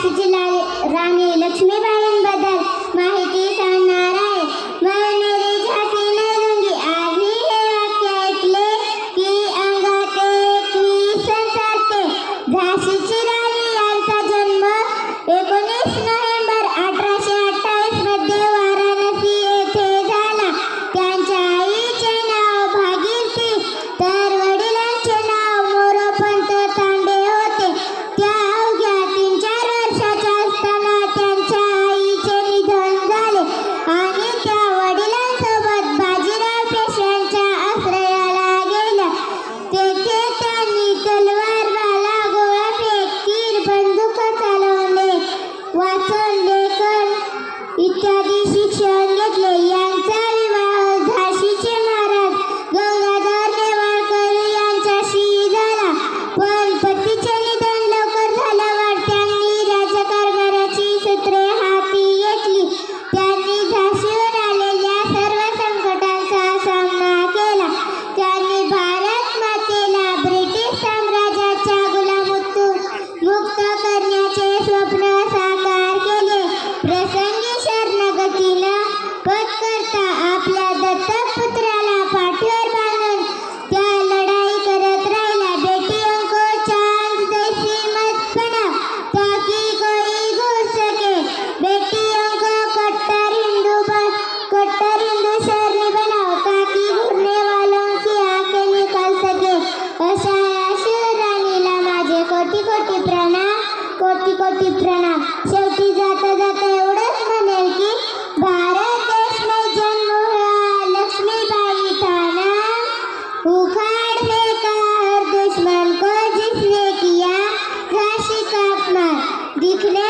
झाशीची राणी लक्ष्मीबाईंबद्दल माहिती सांगणार आहे. मैनेरी झाशी नहीं दूंगी. आधी हे वाक्य ऐकले की अंगात एक विसन चालते. झाशीची राणी यांचा जन्म 19 नोव्हेंबर 1828 मध्ये वाराणसी येथे झाला. त्यांच्या आईचे नाव भागीरथी तर वडिलांचे नाव मोरोपंत तांडे होते. त्या अवघ्या 3-4 वर्षाच्या असताना त्यांच्या आईचे निधन झाले आणि त्या वडिलांसोबत बाजीराव पेशव्यांच्या आश्रयाला गेल्या. तेथे त्यांनी तलवार, भाला, गोळा फेक, तीर, बंदूक चालवणे, वाचन, लेखन इत्यादी शिक्षण घेतले. यांचा विवाह झाशीचे महाराज गंगाधर नेवाळकर यांच्याशी झाला. पण पतीचे निधन लवकर झाल्यावर त्यांनी राज्यकारभाराची सूत्रे हाती घेतली. त्यांनी झाशीवर आलेल्या सर्व संकटांचा सामना केला. त्यांनी भारत मातेला ब्रिटिश साम्राज्याच्या गुलामीतून मुक्त करण्याचे स्वप्न साकार केले. प्रसंगी शरणगतीला पत्करता आपल्या दत्तक पुत्राला पाठीवर बांधून त्या लढाई करत राहिल्या. बेटियों को चांद जैसी मत बनाओ ताकि कोई घुस सके. बेटियों को कट्टर हिंदू शहरी बनाओ ताकि घूरने वालों की आंखें निकल सके. अशा या शिवराणीला माझे कोटी कोटी प्रणाम, कोटी कोटी प्रणाम. शेवटी जाता जाता एवढंच म्हणेल की भारत देश में जन्म हुआ लक्ष्मीबाई था नाम. उखाड़ फेंका हर दुश्मन को जिसने किया झांसी का अपमान. दिखने